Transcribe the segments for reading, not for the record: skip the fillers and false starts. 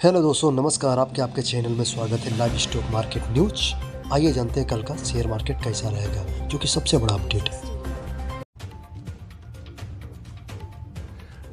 Hello दोस्तों, नमस्कार। आपके आपके चैनल में स्वागत है लाइव स्टॉक मार्केट न्यूज। आइए जानते हैं कल का शेयर मार्केट कैसा रहेगा, जो कि सबसे बड़ा अपडेट है।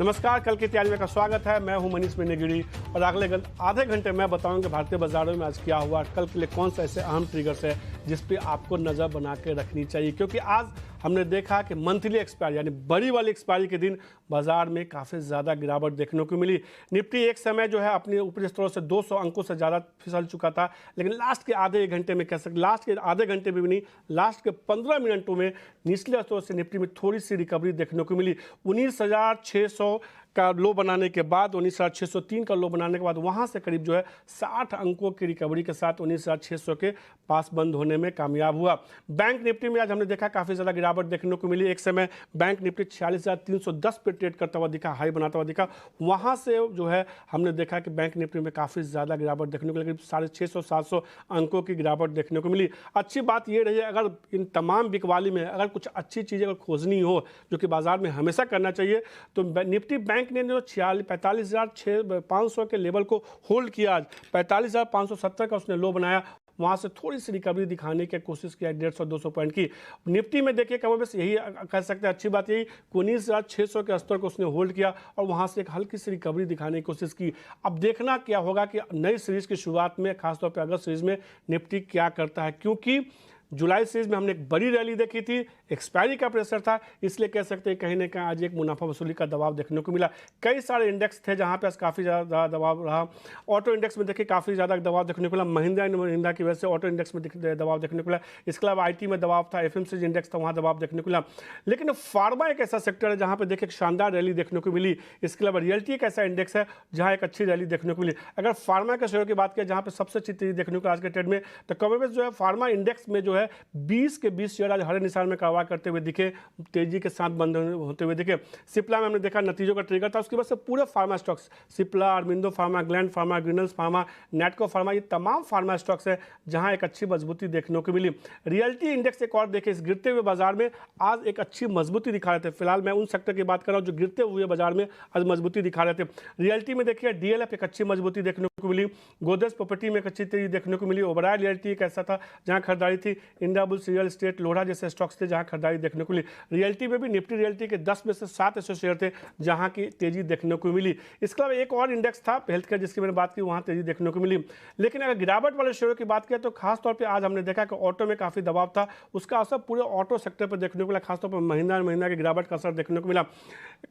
नमस्कार, कल की तैयारी में का स्वागत है। मैं हूं मनीष मेनेगिरी और अगले आधे घंटे में बताऊंगा भारतीय बाजारों में आज क्या हुआ, कल के लिए कौन सा ऐसे अहम ट्रिगर्स है जिस पे आपको नज़र बना के रखनी चाहिए। क्योंकि आज हमने देखा कि मंथली एक्सपायरी यानी बड़ी वाली एक्सपायरी के दिन बाजार में काफ़ी ज़्यादा गिरावट देखने को मिली। निफ्टी एक समय जो है अपने ऊपरी स्तरों से 200 अंकों से ज़्यादा फिसल चुका था, लेकिन लास्ट के आधे एक घंटे में कह सकते, लास्ट के आधे घंटे में भी नहीं, लास्ट के 15 मिनटों में निचले स्तरों से निफ्टी में थोड़ी सी रिकवरी देखने को मिली। 19,600 का लो बनाने के बाद, 19,603 का लो बनाने के बाद वहां से करीब जो है 60 अंकों की रिकवरी के साथ 19,600 के पास बंद होने में कामयाब हुआ। बैंक निफ्टी में आज हमने देखा काफ़ी ज़्यादा गिरावट देखने को मिली। एक समय बैंक निफ्टी 46,310 पे ट्रेड करता हुआ दिखा, हाई बनाता हुआ दिखा। वहां से जो है हमने देखा कि बैंक निफ्टी में काफ़ी ज़्यादा गिरावट देखने को मिली, करीब 650-700 अंकों की गिरावट देखने को मिली। अच्छी बात ये रही है, अगर इन तमाम बिकवाली में अगर कुछ अच्छी चीज़ें अगर खोजनी हो, जो कि बाजार में हमेशा करना चाहिए, तो निफ्टी बैंक ने जो 45,500 के लेवल को होल्ड किया। आज 45,570 का उसने लो बनाया, वहां से थोड़ी सी रिकवरी दिखाने की कोशिश किया 150-200 पॉइंट की। निफ्टी में देखिए कम बस यही कह सकते हैं, अच्छी बात यही 19,600 के स्तर को उसने होल्ड किया और वहां से एक हल्की सी रिकवरी दिखाने की कोशिश की। अब देखना क्या होगा कि नई सीरीज की शुरुआत में, खासतौर पर अगस्त सीरीज में निफ्टी क्या करता है, क्योंकि जुलाई सीरीज में हमने एक बड़ी रैली देखी थी, एक्सपायरी का प्रेशर था, इसलिए कह सकते हैं कहीं ना कहीं आज एक मुनाफा वसूली का दबाव देखने को मिला। कई सारे इंडेक्स थे जहां पे काफ़ी ज़्यादा दबाव रहा। ऑटो इंडेक्स में देखिए काफ़ी ज़्यादा दबाव देखने को मिला, महिंद्रा एंड महिंद्रा की वजह से ऑटो इंडेक्स में दबाव देखने को मिला। इसके अलावा IT में दबाव था, FMCG इंडेक्स था, वहाँ दबाव देखने को मिला। लेकिन फार्मा एक ऐसा सेक्टर है जहाँ पर देखिए एक शानदार रैली देखने को मिली। इसके अलावा रियल्टी एक ऐसा इंडेक्स है जहाँ एक अच्छी रैली देखने को मिली। अगर फार्मा के शेयर की बात करें जहाँ पर सबसे अच्छी तेजी देखने को आज के ट्रेड में, तो कमोबेश जो है फार्मा इंडेक्स में जो है 20 के 20 शेयर आज हरे निशान में कारोबार करते हुए दिखे, तेजी के साथ बंद होते हुए दिखे। सिप्ला में हमने देखा नतीजों का ट्रिगर था, उसकी वजह से पूरे pharma stocks, Cipla, Aurobindo pharma, Gland pharma, Granules pharma, Natco pharma, ये तमाम फार्मा स्टॉक्स है जहां एक अच्छी मजबूती देखने को मिली। रियल्टी इंडेक्स एक और देखे, इस गिरते हुए बाजार में आज एक अच्छी मजबूती दिखा रहे थे। फिलहाल मैं उन सेक्टर की बात कर रहा हूँ जो गिरते हुए बाजार में आज मजबूती दिखा रहे थे। रियल्टी में देखिए DLF एक अच्छी मजबूती देखने को मिली, गोदरेज प्रॉपर्टी में एक अच्छी तेजी देखने को मिली। ओबराय रियल्टी एक ऐसा था जहां खरीदारी थी, इंडियाबुल्स रियल स्टेट, लोढ़ा जैसे स्टॉक्स थे जहां खरीदारी देखने को मिली। रियल्टी में भी निफ्टी रियल्टी के 10 में से 7 ऐसे शेयर थे जहां की तेजी देखने को मिली। इसके अलावा एक और इंडेक्स था हेल्थ केयर जिसकी मैंने बात की, वहां तेजी देखने को मिली। लेकिन अगर गिरावट वाले शेयरों की बात करें तो खासतौर पर आज हमने देखा कि ऑटो में काफी दबाव था, उसका असर पूरे ऑटो सेक्टर पर देखने को मिला। खासतौर पर महिंद्रा एंड महिंद्रा की गिरावट का असर देखने को मिला।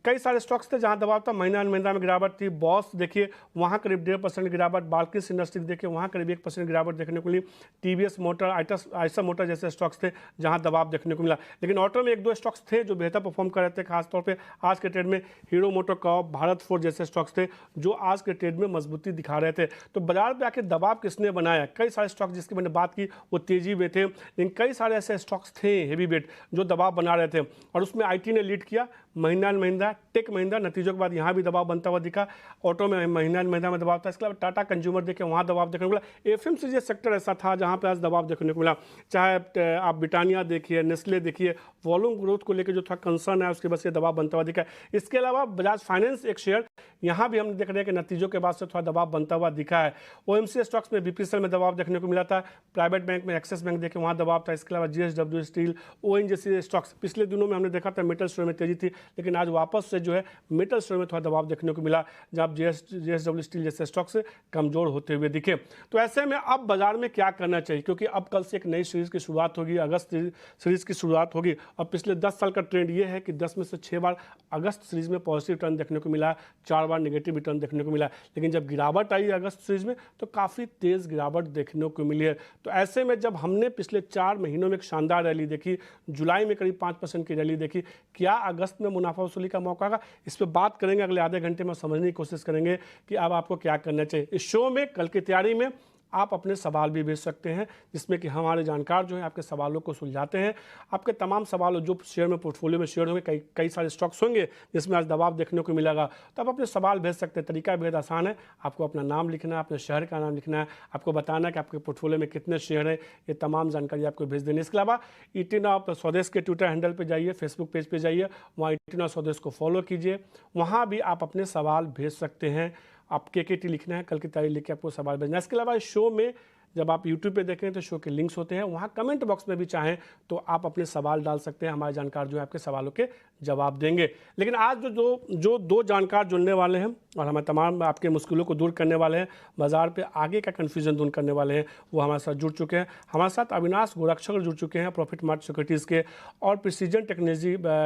कई सारे स्टॉक्स थे जहां दबाव था, महिंद्रा एंड महिंद्रा में गिरावट थी। बॉस देखिए वहां करीब 1.5% गिरावट, बाल्किस इंडस्ट्रीज देखिए वहां करीब 1% गिरावट देखने को मिली। TVS मोटर, आइसा मोटर जैसे स्टॉक्स थे जहां दबाव देखने को मिला। लेकिन ऑटो में एक दो स्टॉक्स थे जो बेहतर परफॉर्म कर रहे थे, खासतौर पे आज के ट्रेड में हीरो मोटोकॉर्प, भारत फोर्ज जैसे स्टॉक्स थे जो आज के ट्रेड में मजबूती दिखा रहे थे। तो बाजार पे आके दबाव किसने बनाया? कई सारे स्टॉक्स जिसकी मैंने बात की वो तेजी में थे, लेकिन कई सारे ऐसे स्टॉक्स थे हेवी वेट जो दबाव बना रहे थे और उसमें IT ने लीड किया। महिंद्रा एंड महिंद्रा, टेक महिंद्रा, नतीजों के बाद यहाँ भी दबाव बनता हुआ दिखा। ऑटो में महिंद्रा एंड महिंद्रा में दबाव था। इसके अलावा टाटा कंज्यूमर देखे वहाँ दबाव देखने को मिला। FMCG सेक्टर ऐसा था जहाँ पे आज दबाव देखने को मिला। चाहे आप ब्रिटानिया देखिए, नेस्ले देखिए, वॉल्यूम ग्रोथ को लेकर जो थोड़ा कंसर्न है उसके बस ये दबाव बनता हुआ दिखा। इसके अलावा बजाज फाइनेंस एक शेयर, यहाँ भी हम देख रहे हैं कि नतीजों के बाद से थोड़ा दबाव बनता हुआ दिखा है। OMC स्टॉक्स में BPCL में दबाव देखने को मिला था। प्राइवेट बैंक में एक्सिस बैंक देखे वहाँ दबाव था। इसके अलावा GSW स्टील, ON जैसे स्टॉक्स पिछले दिनों में हमने देखा था मेटल स्टोर में तेजी थी, लेकिन आज वापस से जो है मेटल स्टोर में थोड़ा दबाव देखने को मिला जब GSW स्टील जैसे स्टॉक्स कमजोर होते हुए दिखे। तो ऐसे में अब बाजार में क्या करना चाहिए, क्योंकि अब कल से एक नई सीरीज की शुरुआत होगी, अगस्त सीरीज की शुरुआत होगी। और पिछले 10 साल का ट्रेंड ये है कि 10 में से 6 बार अगस्त सीरीज में पॉजिटिव रिटर्न देखने को मिला, 4 बार नेगेटिव रिटर्न देखने को मिला। लेकिन जब गिरावट आई अगस्त सीरीज में तो काफ़ी तेज़ गिरावट देखने को मिली है। तो ऐसे में जब हमने पिछले 4 महीनों में एक शानदार रैली देखी, जुलाई में करीब 5% की रैली देखी, क्या अगस्त में मुनाफा वसूली का मौका आएगा? इस पर बात करेंगे अगले आधे घंटे में, समझने की कोशिश करेंगे कि अब आपको क्या करना चाहिए। इस शो में कल की तैयारी में आप अपने सवाल भी भेज सकते हैं, जिसमें कि हमारे जानकार जो हैं आपके सवालों को सुलझाते हैं। आपके तमाम सवाल जो शेयर में, पोर्टफोलियो में शेयर होंगे, कई सारे स्टॉक्स होंगे जिसमें आज दबाव देखने को मिलेगा, तो आप अपने सवाल भेज सकते हैं। तरीका बेहद आसान है, आपको अपना नाम लिखना है, अपने शहर का नाम लिखना है, आपको बताना है कि आपके पोर्टफोलियो में कितने शेयर है, ये तमाम जानकारी आपको भेज देनी है। इसके अलावा 18 स्वदेश के ट्विटर हैंडल पर जाइए, फेसबुक पेज पर जाइए, वहाँ 18 स्वदेश को फॉलो कीजिए, वहाँ भी आप अपने सवाल भेज सकते हैं। आप KKT लिखना है, कल की तारीख लिख के आपको सवाल भेजना है। इसके अलावा इस शो में जब आप YouTube पे देखें तो शो के लिंक्स होते हैं, वहाँ कमेंट बॉक्स में भी चाहें तो आप अपने सवाल डाल सकते हैं। हमारे जानकार जो है आपके सवालों के जवाब देंगे। लेकिन आज जो दो जानकार जुड़ने वाले हैं और हमारे तमाम आपके मुश्किलों को दूर करने वाले हैं, बाजार पे आगे का कन्फ्यूजन दूर करने वाले हैं, वो हमारे साथ जुड़ चुके हैं। हमारे साथ अविनाश गोरक्षकर जुड़ चुके हैं, प्रॉफिट मार्ट सिक्योरिटीज़ के, और प्रिसीजन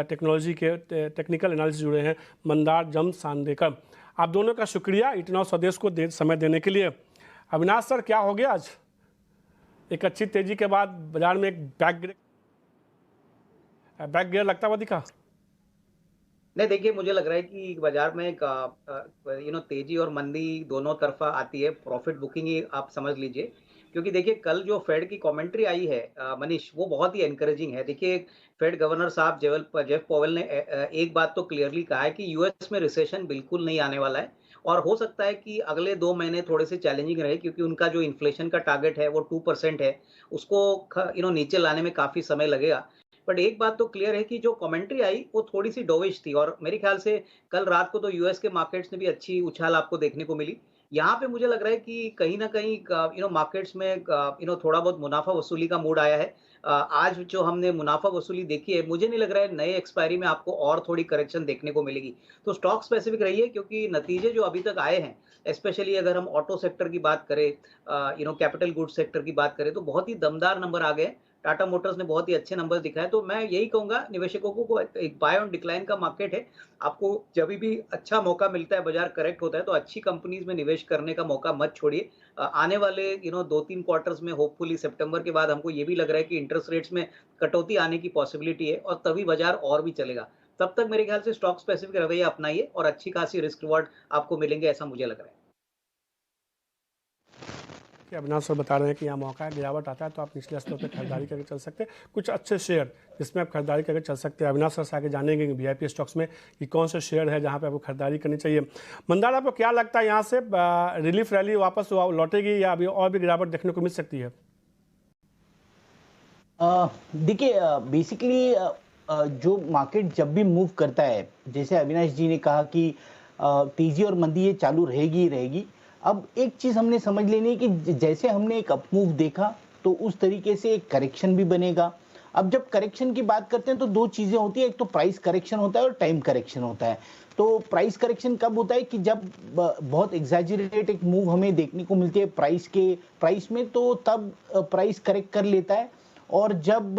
टेक्नोलॉजी के टेक्निकल एनालिसिस जुड़े हैं मंदार जम सांदेकर। आप दोनों का शुक्रिया इतना स्वदेश को समय देने के लिए। अविनाश सर, क्या हो गया आज? एक अच्छी तेजी के बाद बाजार में एक बैक गियर लगता हुआ दिखा? नहीं, देखिए मुझे लग रहा है कि बाजार में तेजी और मंदी दोनों तरफा आती है। प्रॉफिट बुकिंग ही आप समझ लीजिए, क्योंकि देखिए कल जो फेड की कमेंट्री आई है मनीष, वो बहुत ही एनकरेजिंग है। देखिए फेड गवर्नर साहब जेफ पॉवेल ने एक बात तो क्लियरली कहा है कि यूएस में रिसेशन बिल्कुल नहीं आने वाला है, और हो सकता है कि अगले 2 महीने थोड़े से चैलेंजिंग रहे, क्योंकि उनका जो इन्फ्लेशन का टारगेट है वो 2% है, उसको नीचे लाने में काफी समय लगेगा। बट एक बात तो क्लियर है कि जो कमेंट्री आई वो थोड़ी सी डोविश थी, और मेरे ख्याल से कल रात को तो यूएस के मार्केट्स में भी अच्छी उछाल आपको देखने को मिली। यहाँ पे मुझे लग रहा है कि कहीं ना कहीं मार्केट्स में थोड़ा बहुत मुनाफा वसूली का मूड आया है। आज जो हमने मुनाफा वसूली देखी है, मुझे नहीं लग रहा है नए एक्सपायरी में आपको और थोड़ी करेक्शन देखने को मिलेगी। तो स्टॉक स्पेसिफिक रही है, क्योंकि नतीजे जो अभी तक आए हैं, स्पेशली अगर हम ऑटो सेक्टर की बात करें, कैपिटल गुड्स सेक्टर की बात करें, तो बहुत ही दमदार नंबर आ गए। टाटा मोटर्स ने बहुत ही अच्छे नंबर दिखाए। तो मैं यही कहूंगा निवेशकों को, एक बाय ऑन डिक्लाइन का मार्केट है। आपको जब भी अच्छा मौका मिलता है, बाजार करेक्ट होता है, तो अच्छी कंपनीज में निवेश करने का मौका मत छोड़िए। आने वाले 2-3 क्वार्टर्स में, होपफुली सितंबर के बाद, हमको ये भी लग रहा है कि इंटरेस्ट रेट्स में कटौती आने की पॉसिबिलिटी है, और तभी बाजार और भी चलेगा। तब तक मेरे ख्याल से स्टॉक स्पेसिफिक रवैया अपनाइए और अच्छी खासी रिस्क रिवॉर्ड आपको मिलेंगे, ऐसा मुझे लग रहा है। अविनाश सर बता रहे हैं कि यहाँ मौका है, गिरावट आता है तो आप निचले स्तर पर खरीदारी करके चल सकते हैं। कुछ अच्छे शेयर जिसमें आप खरीदारी करके चल सकते हैं। अविनाश सर से आगे जानेंगे VIP स्टॉक्स में कि कौन से शेयर है जहाँ पे आपको खरीदारी करनी चाहिए। मंदार, आपको क्या लगता है यहाँ से रिलीफ रैली वापस लौटेगी या अभी और भी गिरावट देखने को मिल सकती है? देखिए बेसिकली जो मार्केट जब भी मूव करता है, जैसे अविनाश जी ने कहा कि तेजी और मंदी ये चालू रहेगी। अब एक चीज हमने समझ लेनी है कि जैसे हमने एक अपमूव देखा, तो उस तरीके से एक करेक्शन भी बनेगा। अब जब करेक्शन की बात करते हैं तो दो चीजें होती है, एक तो प्राइस करेक्शन होता है और टाइम करेक्शन होता है। तो प्राइस करेक्शन कब होता है कि जब बहुत एग्जैजरेट एक मूव हमें देखने को मिलती है प्राइस में, तो तब प्राइस करेक्ट कर लेता है। और जब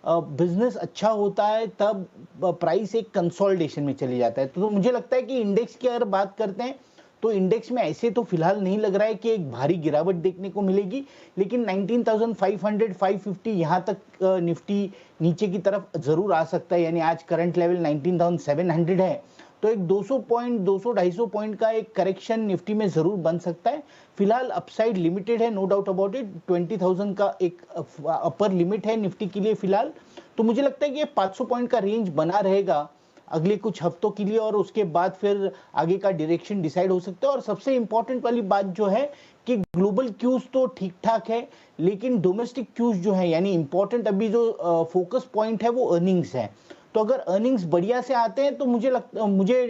बिजनेस अच्छा होता है तब प्राइस एक कंसोलिडेशन में चले जाता है। तो मुझे लगता है कि इंडेक्स की अगर बात करते हैं तो इंडेक्स में ऐसे तो फिलहाल नहीं लग रहा है कि एक भारी गिरावट देखने को मिलेगी, लेकिन 19,500 550 यहाँ तक निफ्टी नीचे की तरफ जरूर आ सकता है। यानी आज करंट लेवल 19,700 है, तो एक 200-250 पॉइंट का एक करेक्शन निफ्टी में जरूर बन सकता है। फिलहाल अपसाइड लिमिटेड है, नो डाउट अबाउट इट। 20,000 का एक अपर लिमिट है निफ्टी के लिए फिलहाल। तो मुझे लगता है कि ये 500 पॉइंट का रेंज बना रहेगा अगले कुछ हफ्तों के लिए, और उसके बाद फिर आगे का डायरेक्शन डिसाइड हो सकता है। और सबसे इंपॉर्टेंट वाली बात जो है कि ग्लोबल क्यूज तो ठीक ठाक है, लेकिन डोमेस्टिक क्यूज जो है, यानी इंपॉर्टेंट अभी जो फोकस पॉइंट है वो अर्निंग्स है। तो अगर अर्निंग्स बढ़िया से आते हैं तो मुझे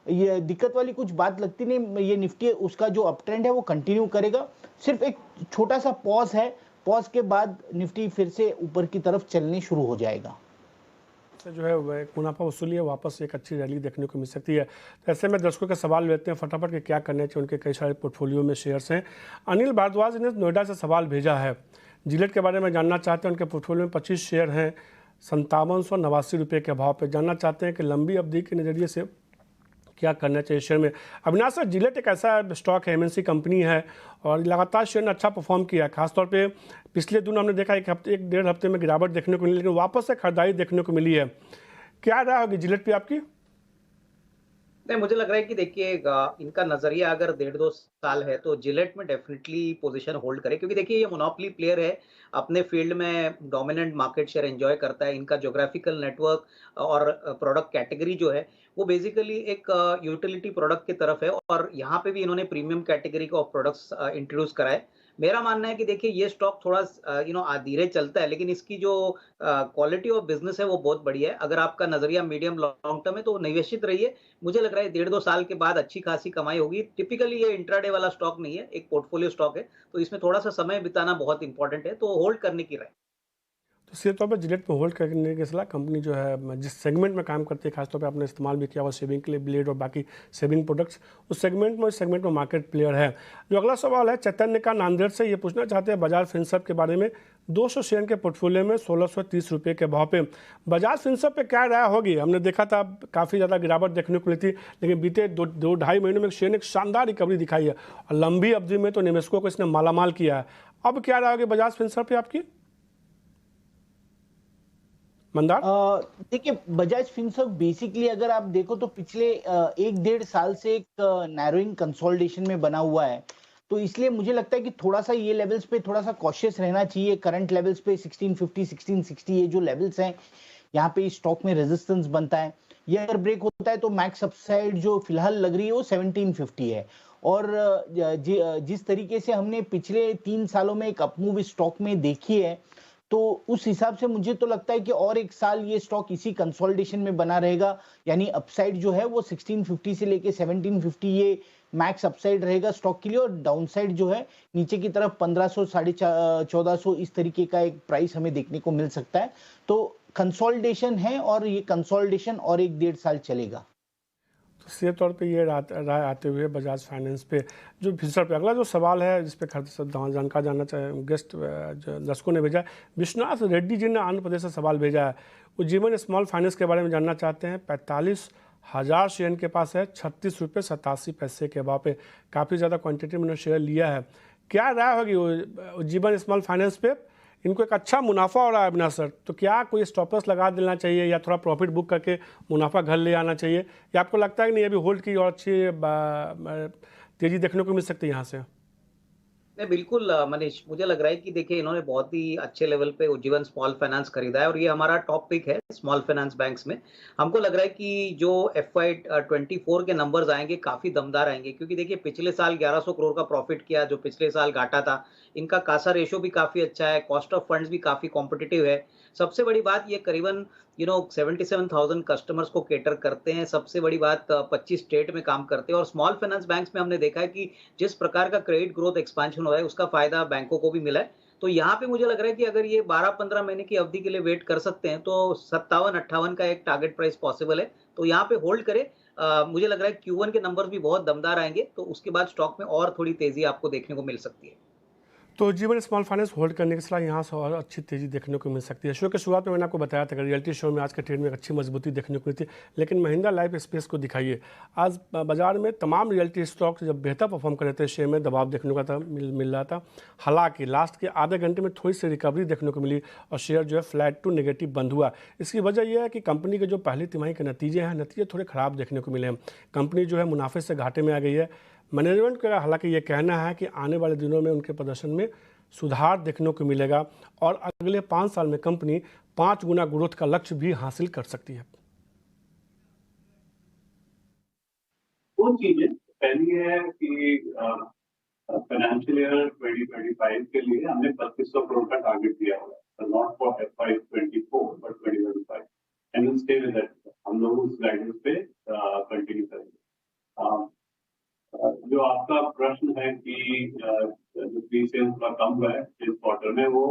ये दिक्कत वाली कुछ बात लगती नहीं। ये निफ्टी उसका जो अप ट्रेंड है वो कंटिन्यू करेगा। सिर्फ एक छोटा सा पॉज है, पॉज के बाद निफ्टी फिर से ऊपर की तरफ चलने शुरू हो जाएगा। जो है मुनाफा वसूली है, वापस एक अच्छी रैली देखने को मिल सकती है। तो ऐसे में दर्शकों के सवाल लेते हैं फटाफट कि क्या करने चाहिए। उनके कई सारे पोर्टफोलियो में शेयर्स हैं। अनिल भारद्वाज ने नोएडा से सवाल भेजा है, जिलेट के बारे में जानना चाहते हैं। उनके पोर्टफोलियो में 25 शेयर हैं, 5789 रुपये के भाव पे। जानना चाहते हैं कि लंबी अवधि के नज़रिए से क्या करना चाहिए शेयर में। अविनाश सर, जिलेट एक ऐसा स्टॉक है, MNC कंपनी है, और लगातार शेयर ने अच्छा परफॉर्म किया है। खासतौर पे पिछले दिन हमने देखा एक डेढ़ हफ्ते में गिरावट देखने को मिली, लेकिन वापस से खरीदारी देखने को मिली है। क्या राय होगी जिलेट पे आपकी? नहीं, मुझे लग रहा है कि देखिए इनका नजरिया अगर 1.5-2 साल है तो जिलेट में डेफिनेटली पोजीशन होल्ड करे, क्योंकि देखिए ये मोनोपोली प्लेयर है, अपने फील्ड में डोमिनेंट मार्केट शेयर एंजॉय करता है। इनका ज्योग्राफिकल नेटवर्क और प्रोडक्ट कैटेगरी जो है वो बेसिकली एक यूटिलिटी प्रोडक्ट की तरफ है, और यहाँ पे भी इन्होंने प्रीमियम कैटेगरी का प्रोडक्ट्स इंट्रोड्यूस कराए। मेरा मानना है कि देखिए ये स्टॉक थोड़ा धीरे चलता है, लेकिन इसकी जो क्वालिटी ऑफ बिज़नेस है वो बहुत बढ़िया है। अगर आपका नज़रिया मीडियम लॉन्ग टर्म है तो निवेशित रहिए। मुझे लग रहा है 1.5-2 साल के बाद अच्छी खासी कमाई होगी। टिपिकली ये इंट्राडे वाला स्टॉक नहीं है, एक पोर्टफोलियो स्टॉक है, तो इसमें थोड़ा-सा समय बिताना बहुत इंपॉर्टेंट है, तो होल्ड करने की राय। तो सीधे तौर पर जिलेट पे होल्ड करने की सलाह। कंपनी जो है जिस सेगमेंट में काम करती है, खासतौर पे आपने इस्तेमाल भी किया हुआ शेविंग के लिए ब्लेड और बाकी शेविंग प्रोडक्ट्स, उस सेगमेंट में मार्केट प्लेयर है। जो अगला सवाल है चैतन्य का नांदेड़ से, ये पूछना चाहते हैं बजाज फिनसर्व के बारे में। 200 शेयर के पोर्टफोलियो में 1630 रुपये के भाव पे बजाज फिनसर्व पे क्या राय होगी? हमने देखा था काफ़ी ज़्यादा गिरावट देखने को मिली थी, लेकिन बीते दो ढाई महीनों में शेयर ने एक शानदार रिकवरी दिखाई है और लंबी अवधि में तो निवेशकों को इसने मालामाल किया है। अब क्या राय होगी बजाज फिनसर्व पे आपकी मंदार? देखिए, बजाज फिनसर्व बेसिकली अगर आप देखो तो पिछले 1-1.5 साल से एक नैरोइंग कंसोलिडेशन में बना हुआ है, तो इसलिए मुझे लगता है कि थोड़ा सा ये लेवल्स पे थोड़ा सा कॉशियस रहना चाहिए। करंट लेवल्स पे 1650 1660 ये जो लेवल्स हैं, यहाँ पे स्टॉक में रेजिस्टेंस बनता है। ये अगर ब्रेक होता है तो मैक्स अपसाइड जो फिलहाल लग रही है वो 1750 है। और जिस तरीके से हमने पिछले 3 सालों में एक अपमूव स्टॉक में देखी है, तो उस हिसाब से मुझे तो लगता है कि और 1 साल ये स्टॉक इसी कंसोलिडेशन में बना रहेगा। यानी अपसाइड जो है वो 1650 से लेके 1750 ये मैक्स अपसाइड रहेगा स्टॉक के लिए, और डाउनसाइड जो है नीचे की तरफ 1500 1450 इस तरीके का एक प्राइस हमें देखने को मिल सकता है। तो कंसोलिडेशन है और ये कंसोलिडेशन और 1-1.5 साल चलेगा। तो सीधे तौर पे ये राय आते हुए बजाज फाइनेंस पे जो फिनसर्व पे अगला जो सवाल है जिस पे जानकार जानना चाहे गेस्ट दर्शकों ने भेजा है, विश्वनाथ रेड्डी जी ने आंध्र प्रदेश से सवाल भेजा है। वो जीवन स्मॉल फाइनेंस के बारे में जानना चाहते हैं। 45,000 शेयर के पास है, 36 रुपये 87 पैसे के भाव पे काफ़ी ज़्यादा क्वान्टिटी में शेयर लिया है। क्या राय होगी वो जीवन स्मॉल फाइनेंस पे? इनको एक अच्छा मुनाफा हो रहा है अविनाश सर, तो क्या कोई स्टॉपर्स लगा देना चाहिए या थोड़ा प्रॉफिट बुक करके मुनाफा घर ले आना चाहिए, या आपको लगता है कि नहीं अभी होल्ड की और अच्छी तेज़ी देखने को मिल सकती है यहाँ से? नहीं, बिल्कुल मनीष, मुझे लग रहा है कि देखिए इन्होंने बहुत ही अच्छे लेवल पे उज्जीवन स्मॉल फाइनेंस खरीदा है और ये हमारा टॉप पिक है स्मॉल फाइनेंस बैंक्स में। हमको लग रहा है कि जो FY 24 के नंबर्स आएंगे काफ़ी दमदार आएंगे, क्योंकि देखिए पिछले साल 1100 करोड़ का प्रॉफिट किया जो पिछले साल घाटा था। इनका कासा रेशो भी काफ़ी अच्छा है, कॉस्ट ऑफ फंड्स भी काफ़ी कॉम्पिटिटिव है। सबसे बड़ी बात ये करीबन 77,000 कस्टमर्स को केटर करते हैं। सबसे बड़ी बात 25 स्टेट में काम करते हैं, और स्मॉल फाइनेंस बैंक्स में हमने देखा है कि जिस प्रकार का क्रेडिट ग्रोथ एक्सपेंशन हो रहा है उसका फायदा बैंकों को भी मिला है। तो यहाँ पे मुझे लग रहा है कि अगर ये 12-15 महीने की अवधि के लिए वेट कर सकते हैं तो 57-58 का एक टारगेट प्राइस पॉसिबल है। तो यहाँ पे होल्ड करें। मुझे लग रहा है Q1 के नंबर्स भी बहुत दमदार आएंगे, तो उसके बाद स्टॉक में और थोड़ी तेजी आपको देखने को मिल सकती है। तो जीवन स्मॉल फाइनेंस होल्ड करने की सलाह यहाँ से और अच्छी तेज़ी देखने को मिल सकती है। शो के शुरुआत में मैंने आपको बताया था कि रियलिटी शो में आज के ट्रेड में एक अच्छी मजबूती देखने को मिलती है, लेकिन महिंद्रा लाइफ स्पेस को दिखाइए। आज बाजार में तमाम रियलिटी स्टॉक्स जब बेहतर परफॉर्म कर रहे थे, शेयर में दबाव देखने को मिल रहा था। हालांकि लास्ट के आधे घंटे में थोड़ी सी रिकवरी देखने को मिली और शेयर जो है फ्लैट टू नेगेटिव बंद हुआ। इसकी वजह यह है कि कंपनी के जो पहली तिमाही के नतीजे थोड़े ख़राब देखने को मिले हैं। कंपनी जो है मुनाफे से घाटे में आ गई है। मैनेजमेंट का हालांकि ये कहना है कि आने वाले दिनों में उनके प्रदर्शन में सुधार देखने को मिलेगा और अगले 5 साल में कंपनी 5 गुना ग्रोथ का लक्ष्य भी हासिल कर सकती है। दो चीजें, पहली है कि फाइनेंशियल ईयर 2025 के लिए हमने 3200 करोड़ का टारगेट दिया हुआ है, not for FY 24 but 2025, and will stay with that. हम लोग उस गाइडेंस पे कंटिन्यू करेंगे। जो आपका प्रश्न है कि जो प्री सेल्स का कम हुआ है इस क्वार्टर में, वो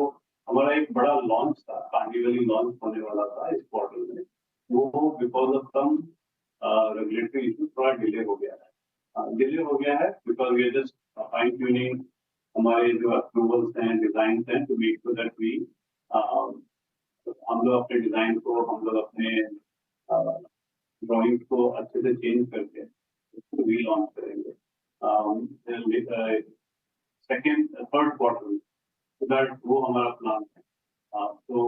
हमारा एक बड़ा लॉन्च था, कार्निवली लॉन्च होने वाला था इस क्वार्टर में, वो because of some regulatory issue थोड़ा डिले हो गया है because we are just fine tuning हमारे जो अप्रूवल्स हैं, डिजाइन हैं, to make sure that we हम लोग अपने डिजाइन को, हम लोग अपने ड्राइंग को अच्छे से चेंज करके भी लॉन्च करेंगे थर्ड क्वार्टर में, तो दैट वो हमारा प्लान है। तो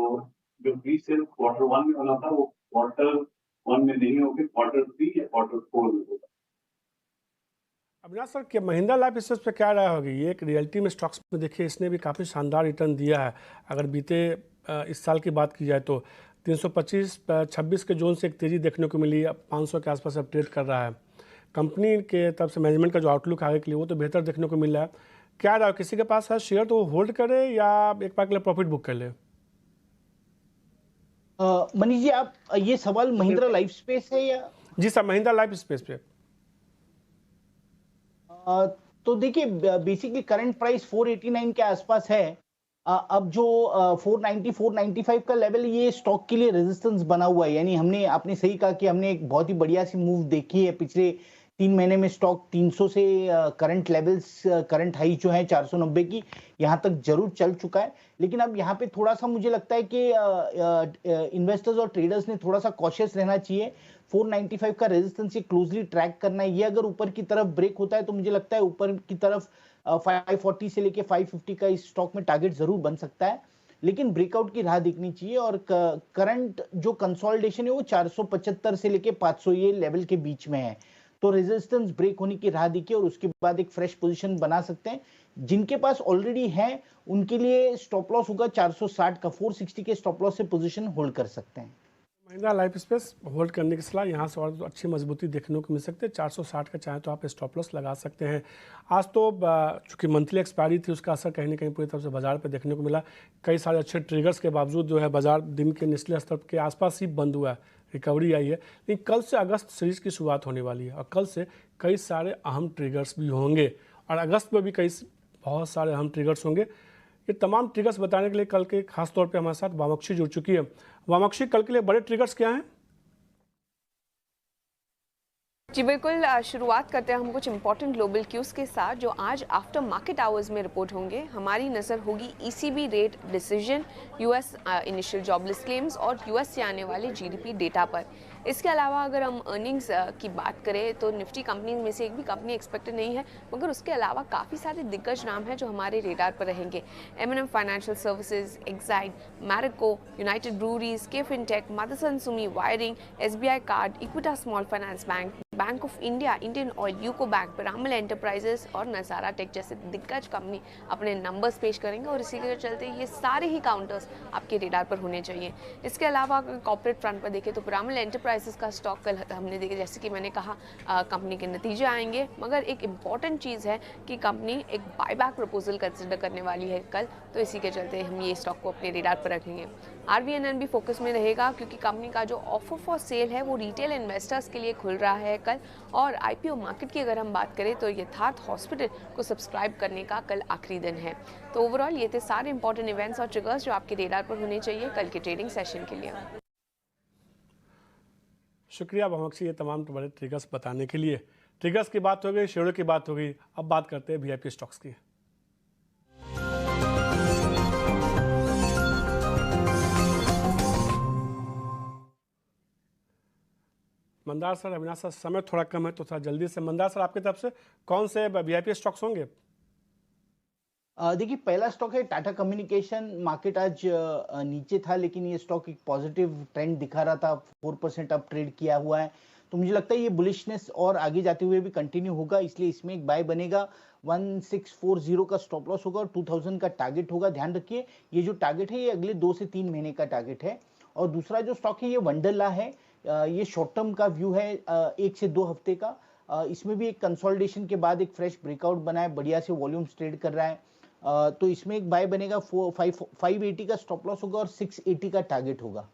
जो प्री सेल क्वार्टर 1 में होना था वो क्वार्टर 1 में नहीं होगी, क्वार्टर 3 या क्वार्टर 4 में होगा। अविनाश सर, क्या महिंद्रा लाइफ स्पेस पे क्या राय होगी? ये एक रियलिटी में स्टॉक्स में देखिए इसने भी काफ़ी शानदार रिटर्न दिया है। अगर बीते इस साल की बात की जाए तो 325-26 के जोन से एक तेज़ी देखने को मिली, अब 500 के आसपास अब ट्रेड कर रहा है। कंपनी के तरफ से मैनेजमेंट का जो आउटलुक आगे के लिए वो तो बेहतर देखने को मिल रहा है। क्या रहा किसी के पास है शेयर तो वो होल्ड करे या एक बार के लिए प्रॉफिट बुक कर ले? मनीष जी, आप ये सवाल महिंद्रा लाइफ स्पेस है या? जी सर, महिंद्रा लाइफ स्पेस पे। तो देखिए, बेसिकली करंट प्राइस 489 के आसपास है। अब जो 490 495 का लेवल, ये स्टॉक के लिए रेजिस्टेंस बना हुआ है। यानी आपने सही कहा कि हमने एक बहुत ही बढ़िया सी मूव देखी है पिछले 3 महीने में। स्टॉक 300 से करंट लेवल्स, करंट हाई जो है 490 की, यहाँ तक जरूर चल चुका है। लेकिन अब यहाँ पे थोड़ा सा मुझे लगता है कि इन्वेस्टर्स और ट्रेडर्स ने थोड़ा सा कॉशियस रहना चाहिए। 495 का रेजिस्टेंस ये क्लोजली ट्रैक करना है। ये अगर ऊपर की तरफ ब्रेक होता है तो मुझे लगता है ऊपर की तरफ 540 से लेके 550 का इस स्टॉक में टारगेट जरूर बन सकता है। लेकिन ब्रेकआउट की राह दिखनी चाहिए, और करंट जो कंसोलिडेशन है वो 475 से लेके 500 ये लेवल के बीच में है। तो रेजिस्टेंस ब्रेक होने की राह दिखी और उसके बाद एक फ्रेश पोजीशन बना सकते हैं। जिनके पास ऑलरेडी है उनके लिए स्टॉप लॉस होगा 460 का। 460 के स्टॉप लॉस से पोजीशन होल्ड कर सकते हैं। महिंद्रा लाइफ स्पेस होल्ड करने की सलाह, यहाँ से और तो अच्छी मजबूती देखने को मिल सकती है। 460 का चाहे तो आप स्टॉप लॉस लगा सकते हैं। आज तो चूंकि मंथली एक्सपायरी थी, उसका असर कहीं ना कहीं पूरी तरह से बाजार पे देखने को मिला। कई सारे अच्छे ट्रिगर्स के बावजूद जो है बाजार दिन के निचले स्तर के आसपास ही बंद हुआ है, रिकवरी आई है। लेकिन कल से अगस्त सीरीज की शुरुआत होने वाली है और कल से कई सारे अहम ट्रिगर्स भी होंगे और अगस्त में भी बहुत सारे अहम ट्रिगर्स होंगे। ये तमाम ट्रिगर्स बताने के लिए कल के खास तौर पे हमारे साथ वामाक्षी जुड़ चुकी है। वामाक्षी, कल के लिए बड़े ट्रिगर्स क्या हैं? जी बिल्कुल, शुरुआत करते हैं हम कुछ इंपॉर्टेंट ग्लोबल क्यूज़ के साथ जो आज आफ्टर मार्केट आवर्स में रिपोर्ट होंगे। हमारी नज़र होगी ECB rate decision, US initial jobless claims और यूएस से आने वाले जीडीपी डेटा पर। इसके अलावा अगर हम अर्निंग्स की बात करें तो निफ्टी कंपनी में से एक भी कंपनी एक्सपेक्टेड नहीं है, मगर उसके अलावा काफ़ी सारे दिग्गज नाम हैं जो हमारे रेडार पर रहेंगे। एम&एम financial services, Exide, Marico, United Breweries, K Fintech, Motherson Sumi Wiring, SBI Card, Equitas Small Finance Bank, Bank of India, Indian Oil, UCO Bank, Piramal Enterprises और नज़ारा टेक जैसे दिग्गज कंपनी अपने नंबर्स पेश करेंगे और इसी के चलते ये सारे ही काउंटर्स आपके रेडार पर होने चाहिए। इसके अलावा अगर कॉर्पोरेट फ्रंट पर देखें तो पिरामल एंटरप्राइजेस का स्टॉक कल हमने देखा, जैसे कि मैंने कहा कंपनी के नतीजे आएंगे, मगर एक इम्पॉर्टेंट चीज़ है कि कंपनी एक बायबैक प्रपोजल कंसिडर करने वाली है कल, तो इसी के चलते हम ये स्टॉक को अपने रेडार पर रखेंगे। आरवीएनएल भी फोकस में रहेगा क्योंकि कंपनी का जो ऑफर फॉर सेल है वो रिटेल इन्वेस्टर्स के लिए खुल रहा है कल। और आईपीओ मार्केट की अगर हम बात करें तो यथार्थ हॉस्पिटल को सब्सक्राइब करने का कल आखिरी दिन है। तो ओवरऑल ये थे सारे इंपॉर्टेंट इवेंट्स और ट्रिगर्स जो आपके रेडार पर होने चाहिए कल के ट्रेडिंग सेशन के लिए। शुक्रिया वामाक्षी, ये तमाम बड़े ट्रिगर्स बताने के लिए। ट्रिगर्स की बात हो गई, शेयरों की बात हो गई, अब बात करते हैं वीआईपी स्टॉक्स की। मंदार सर, अविनाश सर, समय थोड़ा कम है तो थोड़ा जल्दी से मंदार सर आपकी तरफ से कौन से वीआईपी स्टॉक्स होंगे? देखिए, पहला स्टॉक है टाटा कम्युनिकेशन। मार्केट आज नीचे था लेकिन ये स्टॉक एक पॉजिटिव ट्रेंड दिखा रहा था, 4% अप ट्रेड किया हुआ है। तो मुझे लगता है ये बुलिशनेस और आगे जाते हुए भी कंटिन्यू होगा, इसलिए इसमें एक बाय बनेगा। 1640 का स्टॉप लॉस होगा और 2000 का टारगेट होगा। ध्यान रखिए, ये जो टारगेट है ये अगले 2 से 3 महीने का टारगेट है। और दूसरा जो स्टॉक है ये वंडरला है। ये शॉर्ट टर्म का व्यू है, 1 से 2 हफ्ते का। इसमें भी एक कंसोलिडेशन के बाद एक फ्रेश ब्रेकआउट बना है, बढ़िया से वॉल्यूम्स ट्रेड कर रहा है। तो इसमें एक बाय बनेगा। 580 का स्टॉप लॉस होगा और 680 का टारगेट होगा।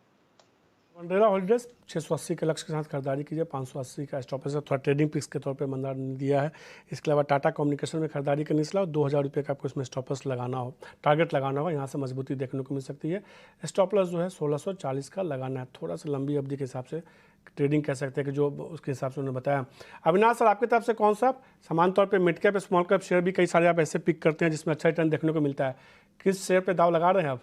वंडरला हॉलीडेज 680 के लक्ष्य के साथ खरीदारी कीजिए। 580 का स्टॉप लॉस थोड़ा ट्रेडिंग पिक्स के तौर पे मंदार ने दिया है। इसके अलावा टाटा कम्युनिकेशन में खरीदारी करने के लिए 2000 रुपये का आपको इसमें स्टॉप लॉस लगाना हो, टारगेट लगाना होगा। यहाँ से मजबूती देखने को मिल सकती है। स्टॉप लॉस जो है 1640 का लगाना है। थोड़ा सा लंबी अवधि के हिसाब से ट्रेडिंग कह सकते हैं कि जो उसके हिसाब से उन्होंने बताया। अविनाश सर, आपकी तरफ से कौन सा समान तौर पे mid cap small cap share भी कई सारे आप ऐसे पिक करते हैं जिसमें अच्छा रिटर्न देखने को मिलता है, किस शेयर पे दाव लगा रहे हैं आप?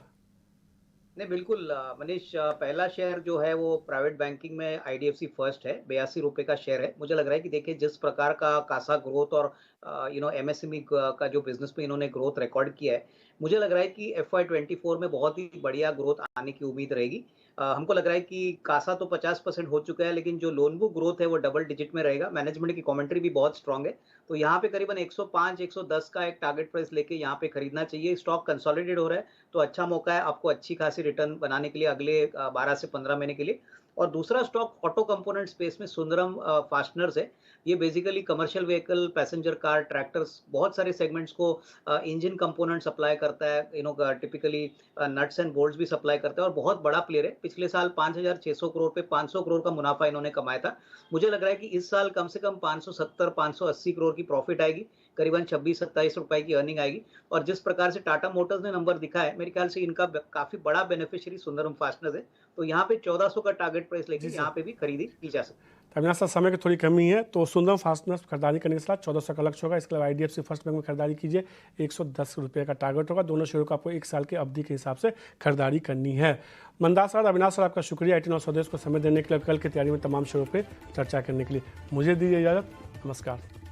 नहीं, बिल्कुल मनीष, पहला शेयर जो है वो प्राइवेट बैंकिंग में आईडीएफसी फर्स्ट है। 82 रुपये का शेयर है। मुझे लग रहा है कि देखिए जिस प्रकार का कासा ग्रोथ और एमएसएमई का जो बिजनेस में इन्होंने ग्रोथ रिकॉर्ड किया है, मुझे लग रहा है कि FY24 में बहुत ही बढ़िया ग्रोथ आने की उम्मीद रहेगी। हमको लग रहा है कि कासा तो 50% हो चुका है, लेकिन जो लोन बुक ग्रोथ है वो डबल डिजिट में रहेगा। मैनेजमेंट की कमेंट्री भी बहुत स्ट्रांग है, तो यहाँ पे करीबन 105-110 का एक टारगेट प्राइस लेके यहाँ पे खरीदना चाहिए। स्टॉक कंसोलिडेट हो रहा है तो अच्छा मौका है आपको अच्छी खासी रिटर्न बनाने के लिए अगले 12 से 15 महीने के लिए। और दूसरा स्टॉक ऑटो कंपोनेंट स्पेस में सुंदरम फास्टनर्स है। ये basically commercial vehicle, passenger car, tractors, बहुत सारे सेगमेंट्स को इंजन कंपोनेंट सप्लाई करता है, टिपिकली नट्स एंड बोल्ट्स भी सप्लाई करता है और बहुत बड़ा प्लेयर है। पिछले साल 5,600 करोड़ पे 500 करोड़ का मुनाफा इन्होंने कमाया था। मुझे लग रहा है कि इस साल कम से कम 570-580 करोड़ की प्रॉफिट आएगी, करीबन 26-27 रुपए की अर्निंग आएगी। और जिस प्रकार से टाटा मोटर्स ने नंबर दिखा है, मेरे ख्याल से इनका काफी बड़ा बेनिफिशियरी सुंदरम फास्टनर्स है। तो यहाँ पे 1400 का टारगेट प्राइस लेके यहाँ पे भी खरीदी की जा सकती है। अविनाश सर, समय की थोड़ी कमी है, तो सुंदरम फास्टनर्स खरीदारी करने के साथ 1400 का लक्ष्य होगा। इसके अलावा IDFC फर्स्ट बैंक में खरीदारी कीजिए, 110 रुपये का टारगेट होगा। दोनों शेयरों को आपको 1 साल की अवधि के हिसाब से खरीदारी करनी है। मंदार सर, अविनाश सर, आपका शुक्रिया 18 स्वदेश को समय देने के लिए, कल की तैयारी में तमाम शेयरों पर चर्चा करने के लिए। मुझे दीजिए इजाज़त, नमस्कार।